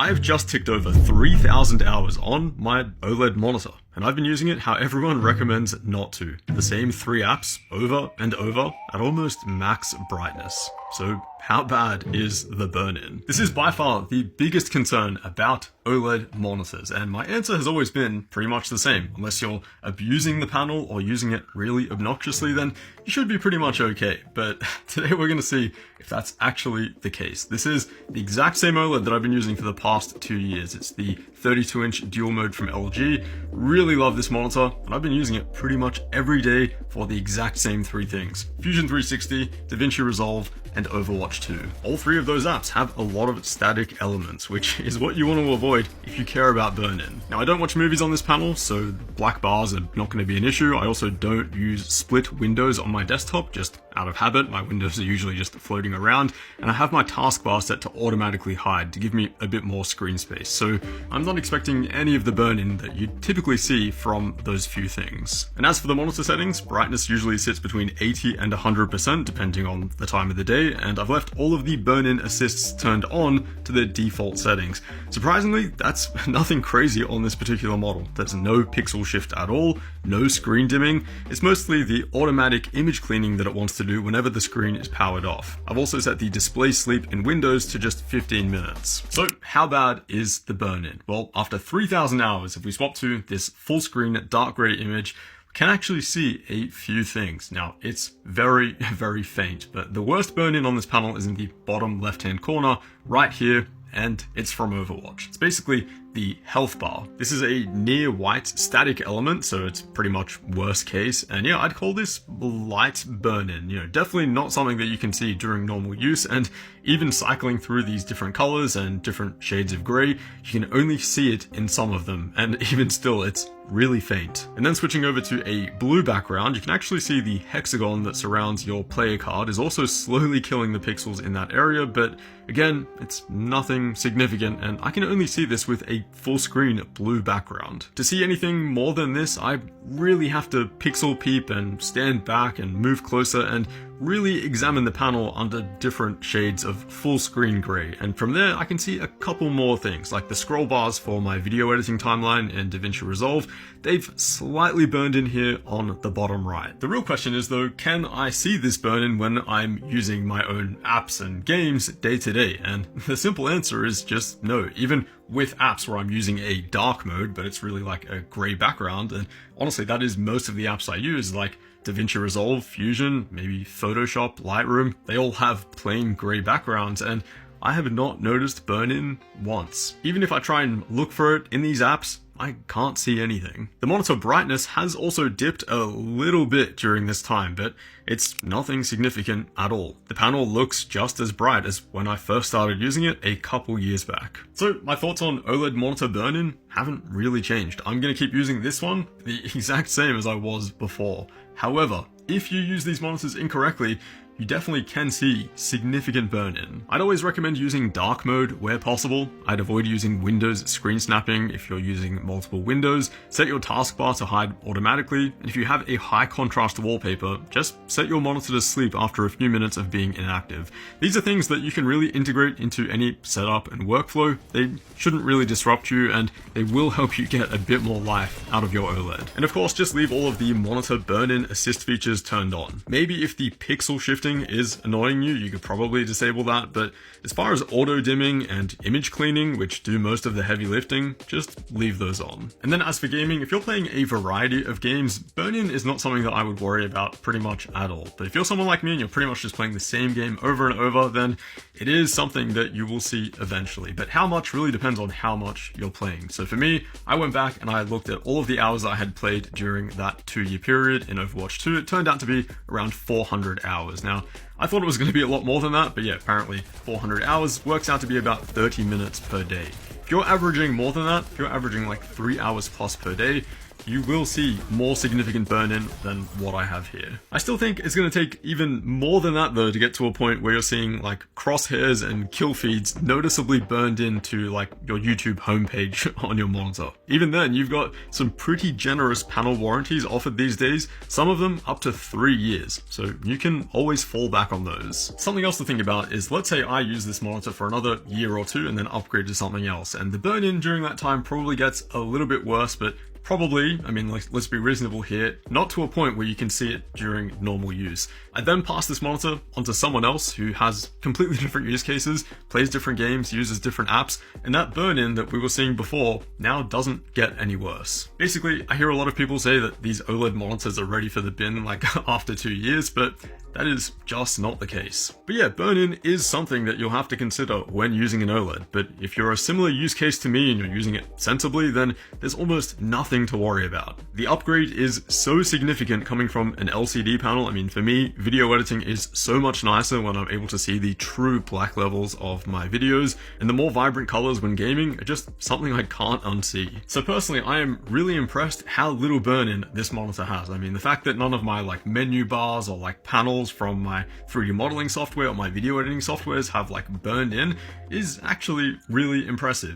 I've just ticked over 3,000 hours on my OLED monitor, and I've been using it how everyone recommends not to. The same 3 apps over and over at almost max brightness. So how bad is the burn-in? This is by far the biggest concern about OLED monitors, and my answer has always been pretty much the same. Unless you're abusing the panel or using it really obnoxiously, then you should be pretty much okay. But today we're going to see if that's actually the case. This is the exact same OLED that I've been using for the past 2 years. It's the 32-inch dual mode from LG. Really love this monitor, and I've been using it pretty much every day for the exact same 3 things: Fusion 360, DaVinci Resolve, and Overwatch 2. All 3 of those apps have a lot of static elements, which is what you want to avoid if you care about burn-in. Now, I don't watch movies on this panel, so black bars are not going to be an issue. I also don't use split windows on my desktop, just out of habit. My windows are usually just floating around, and I have my taskbar set to automatically hide to give me a bit more screen space. So I'm not expecting any of the burn-in that you typically see from those few things. And as for the monitor settings, brightness usually sits between 80 and 100% depending on the time of the day, and I've left all of the burn-in assists turned on to their default settings. Surprisingly, that's nothing crazy on this particular model. There's no pixel shift at all, no screen dimming. It's mostly the automatic image cleaning that it wants to do whenever the screen is powered off. I've also set the display sleep in Windows to just 15 minutes. So how bad is the burn-in? Well, after 3,000 hours, if we swap to this full screen dark gray image, we can actually see a few things. Now, it's very, very faint, but the worst burn-in on this panel is in the bottom left-hand corner, right here, and it's from Overwatch. It's basically the health bar. This is a near white static element, so it's pretty much worst case. And yeah, I'd call this light burn-in. Definitely not something that you can see during normal use, and even cycling through these different colors and different shades of gray, you can only see it in some of them, and even still, it's really faint. And then switching over to a blue background, you can actually see the hexagon that surrounds your player card is also slowly killing the pixels in that area, but again, it's nothing significant, and I can only see this with a full screen blue background. To see anything more than this, I really have to pixel peep and stand back and move closer and really examine the panel under different shades of full screen gray. And from there, I can see a couple more things, like the scroll bars for my video editing timeline in DaVinci Resolve. They've slightly burned in here on the bottom right. The real question is though, can I see this burn in when I'm using my own apps and games day to day? And the simple answer is just no. Even with apps where I'm using a dark mode, but it's really like a gray background, and honestly, that is most of the apps I use, like DaVinci Resolve, Fusion, maybe Photoshop, Lightroom. They all have plain gray backgrounds, and I have not noticed burn-in once. Even if I try and look for it in these apps, I can't see anything. The monitor brightness has also dipped a little bit during this time, but it's nothing significant at all. The panel looks just as bright as when I first started using it a couple years back. So my thoughts on OLED monitor burn-in haven't really changed. I'm going to keep using this one the exact same as I was before. However, if you use these monitors incorrectly, you definitely can see significant burn-in. I'd always recommend using dark mode where possible. I'd avoid using Windows screen snapping if you're using multiple windows. Set your taskbar to hide automatically, and if you have a high contrast wallpaper, just set your monitor to sleep after a few minutes of being inactive. These are things that you can really integrate into any setup and workflow. They shouldn't really disrupt you, and they will help you get a bit more life out of your OLED. And of course, just leave all of the monitor burn-in assist features turned on. Maybe if the pixel shifting is annoying you, you could probably disable that, but as far as auto dimming and image cleaning, which do most of the heavy lifting, just leave those on. And then as for gaming, if you're playing a variety of games, burn-in is not something that I would worry about pretty much at all. But if you're someone like me and you're pretty much just playing the same game over and over, then it is something that you will see eventually. But how much really depends on how much you're playing. So for me, I went back and I looked at all of the hours I had played during that 2-year period in Overwatch 2. It turned out to be around 400 hours. Now, I thought it was going to be a lot more than that, but yeah, apparently 400 hours works out to be about 30 minutes per day. If you're averaging more than that, if you're averaging like 3 hours plus per day, you will see more significant burn-in than what I have here. I still think it's going to take even more than that though to get to a point where you're seeing like crosshairs and kill feeds noticeably burned into like your YouTube homepage on your monitor. Even then, you've got some pretty generous panel warranties offered these days, some of them up to 3 years, so you can always fall back on those. Something else to think about is, let's say I use this monitor for another year or two and then upgrade to something else, and the burn-in during that time probably gets a little bit worse, but probably, I mean, let's be reasonable here, not to a point where you can see it during normal use. I then pass this monitor onto someone else who has completely different use cases, plays different games, uses different apps, and that burn-in that we were seeing before now doesn't get any worse. Basically, I hear a lot of people say that these OLED monitors are ready for the bin like after 2 years, but that is just not the case. But yeah, burn-in is something that you'll have to consider when using an OLED, but if you're a similar use case to me and you're using it sensibly, then there's almost nothing to worry about. The upgrade is so significant coming from an LCD panel. I mean, for me, video editing is so much nicer when I'm able to see the true black levels of my videos, and the more vibrant colors when gaming are just something I can't unsee. So personally, I am really impressed how little burn-in this monitor has. I mean, the fact that none of my like menu bars or like panels from my 3D modeling software or my video editing softwares have like burned in is actually really impressive.